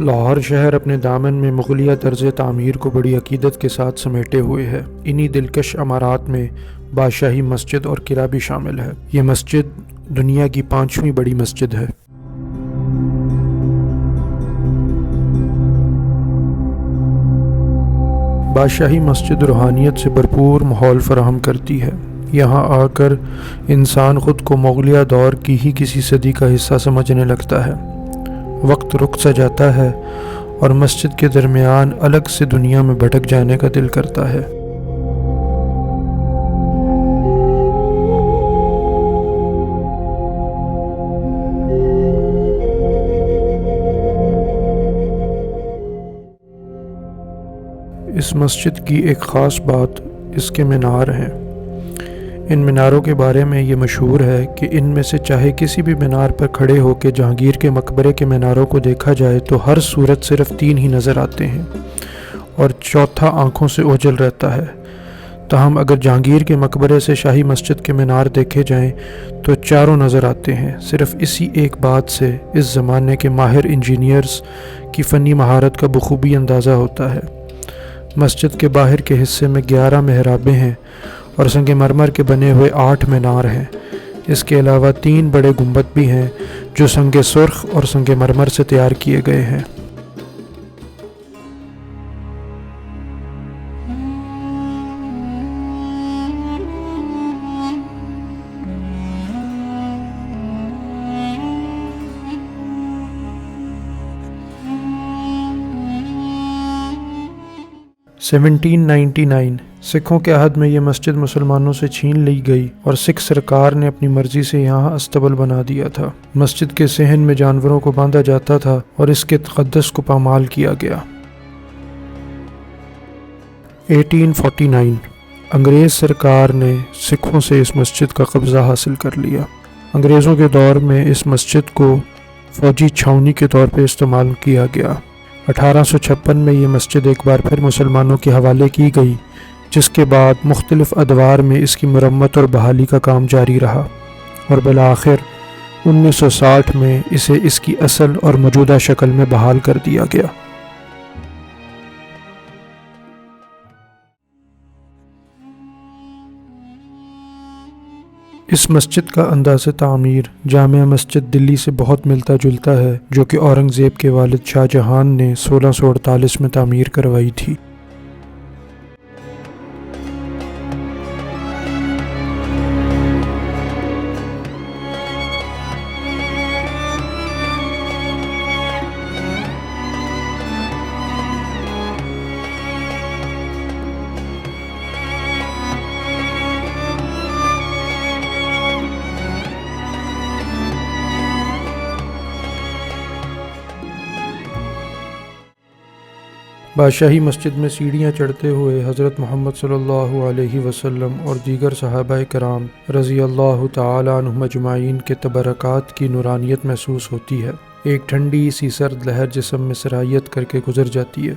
لاہور شہر اپنے دامن میں مغلیہ طرز تعمیر کو بڑی عقیدت کے ساتھ سمیٹے ہوئے ہے۔ انہی دلکش عمارات میں بادشاہی مسجد اور قلعہ بھی شامل ہے۔ یہ مسجد دنیا کی 5ویں بڑی مسجد ہے۔ بادشاہی مسجد روحانیت سے بھرپور ماحول فراہم کرتی ہے۔ یہاں آ کر انسان خود کو مغلیہ دور کی ہی کسی صدی کا حصہ سمجھنے لگتا ہے۔ وقت رک سا جاتا ہے اور مسجد کے درمیان الگ سے دنیا میں بھٹک جانے کا دل کرتا ہے۔ اس مسجد کی ایک خاص بات اس کے مینار ہیں۔ ان میناروں کے بارے میں یہ مشہور ہے کہ ان میں سے چاہے کسی بھی مینار پر کھڑے ہو کے جہانگیر کے مقبرے کے میناروں کو دیکھا جائے تو ہر صورت صرف 3 ہی نظر آتے ہیں اور چوتھا آنکھوں سے اوجھل رہتا ہے۔ تاہم اگر جہانگیر کے مقبرے سے شاہی مسجد کے مینار دیکھے جائیں تو چاروں نظر آتے ہیں۔ صرف اسی ایک بات سے اس زمانے کے ماہر انجینئرز کی فنی مہارت کا بخوبی اندازہ ہوتا ہے۔ مسجد کے باہر کے حصے میں 11 محرابیں ہیں اور سنگ مرمر کے بنے ہوئے 8 مینار ہیں۔ اس کے علاوہ 3 بڑے گنبد بھی ہیں جو سنگ سرخ اور سنگ مرمر سے تیار کیے گئے ہیں۔ سکھوں کے عہد میں یہ مسجد مسلمانوں سے چھین لی گئی اور سکھ سرکار نے اپنی مرضی سے یہاں استبل بنا دیا تھا۔ مسجد کے صحن میں جانوروں کو باندھا جاتا تھا اور اس کے تقدس کو پامال کیا گیا۔ 1849 انگریز سرکار نے سکھوں سے اس مسجد کا قبضہ حاصل کر لیا۔ انگریزوں کے دور میں اس مسجد کو فوجی چھاؤنی کے طور پہ استعمال کیا گیا۔ 1856 میں یہ مسجد ایک بار پھر مسلمانوں کے حوالے کی گئی، جس کے بعد مختلف ادوار میں اس کی مرمت اور بحالی کا کام جاری رہا اور بالآخر 1960 میں اسے اس کی اصل اور موجودہ شکل میں بحال کر دیا گیا۔ اس مسجد کا انداز تعمیر جامع مسجد دلی سے بہت ملتا جلتا ہے، جو کہ اورنگزیب کے والد شاہ جہان نے 1648 میں تعمیر کروائی تھی۔ بادشاہی مسجد میں سیڑھیاں چڑھتے ہوئے حضرت محمد صلی اللہ علیہ وسلم اور دیگر صحابہ کرام رضی اللہ تعالی عنہم اجمعین کے تبرکات کی نورانیت محسوس ہوتی ہے۔ ایک ٹھنڈی سی سرد لہر جسم میں سرایت کر کے گزر جاتی ہے۔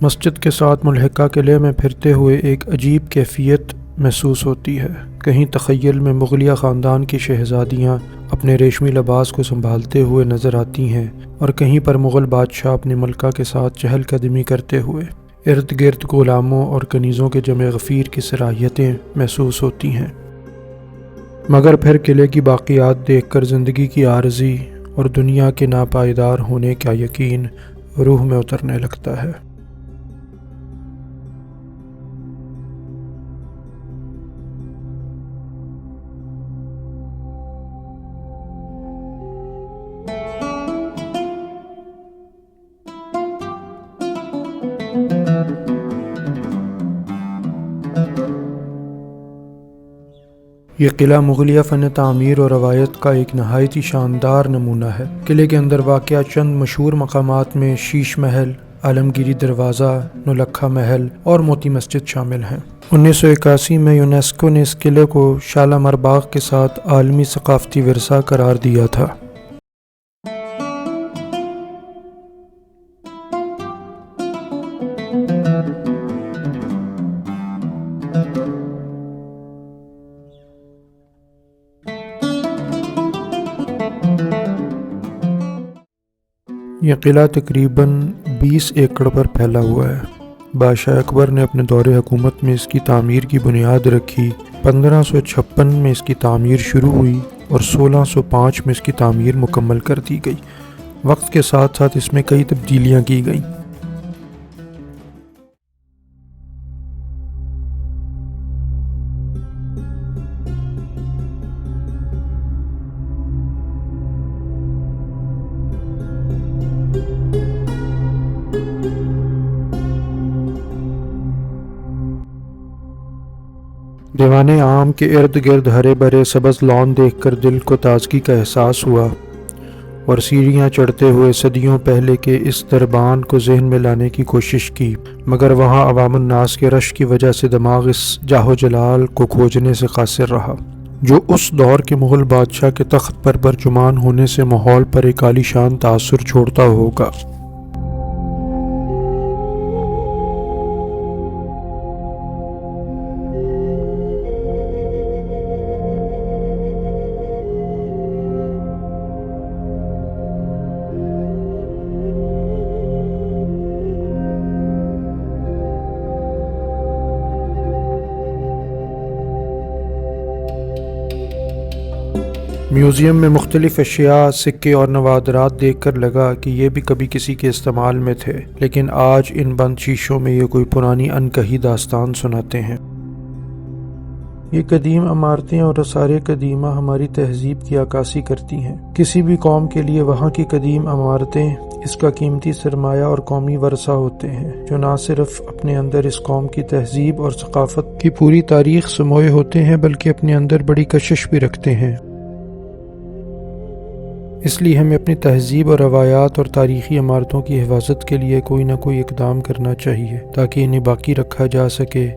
مسجد کے ساتھ ملحقہ قلعے میں پھرتے ہوئے ایک عجیب کیفیت محسوس ہوتی ہے۔ کہیں تخیل میں مغلیہ خاندان کی شہزادیاں اپنے ریشمی لباس کو سنبھالتے ہوئے نظر آتی ہیں اور کہیں پر مغل بادشاہ اپنی ملکہ کے ساتھ چہل قدمی کرتے ہوئے۔ ارد گرد غلاموں اور کنیزوں کے جمع غفیر کی صلاحیتیں محسوس ہوتی ہیں، مگر پھر قلعے کی باقیات دیکھ کر زندگی کی عارضی اور دنیا کے ناپائیدار ہونے کا یقین روح میں اترنے لگتا ہے۔ یہ قلعہ مغلیہ فن تعمیر اور روایت کا ایک نہایتی شاندار نمونہ ہے۔ قلعے کے اندر واقع چند مشہور مقامات میں شیش محل، عالمگیری دروازہ، نولکھا محل اور موتی مسجد شامل ہیں۔ 1981 میں یونیسکو نے اس قلعے کو شالامار باغ کے ساتھ عالمی ثقافتی ورثہ قرار دیا تھا۔ یہ قلعہ تقریباً 20 ایکڑ پر پھیلا ہوا ہے۔ بادشاہ اکبر نے اپنے دور حکومت میں اس کی تعمیر کی بنیاد رکھی۔ 1556 میں اس کی تعمیر شروع ہوئی اور 1605 میں اس کی تعمیر مکمل کر دی گئی۔ وقت کے ساتھ ساتھ اس میں کئی تبدیلیاں کی گئیں۔ دیوان عام کے ارد گرد ہرے بھرے سبز لان دیکھ کر دل کو تازگی کا احساس ہوا اور سیڑھیاں چڑھتے ہوئے صدیوں پہلے کے اس دربان کو ذہن میں لانے کی کوشش کی، مگر وہاں عوام الناس کے رش کی وجہ سے دماغ اس جاہ و جلال کو کھوجنے سے قاصر رہا، جو اس دور کے مغل بادشاہ کے تخت پر برجمان ہونے سے ماحول پر ایک عالیشان تاثر چھوڑتا ہوگا۔ میوزیم میں مختلف اشیاء، سکے اور نوادرات دیکھ کر لگا کہ یہ بھی کبھی کسی کے استعمال میں تھے، لیکن آج ان بند شیشوں میں یہ کوئی پرانی انکہی داستان سناتے ہیں۔ یہ قدیم عمارتیں اور آثار قدیمہ ہماری تہذیب کی عکاسی کرتی ہیں۔ کسی بھی قوم کے لیے وہاں کی قدیم عمارتیں اس کا قیمتی سرمایہ اور قومی ورثہ ہوتے ہیں، جو نہ صرف اپنے اندر اس قوم کی تہذیب اور ثقافت کی پوری تاریخ سموئے ہوتے ہیں، بلکہ اپنے اندر بڑی کشش بھی رکھتے ہیں۔ اس لیے ہمیں اپنی تہذیب اور روایات اور تاریخی عمارتوں کی حفاظت کے لیے کوئی نہ کوئی اقدام کرنا چاہیے تاکہ انہیں باقی رکھا جا سکے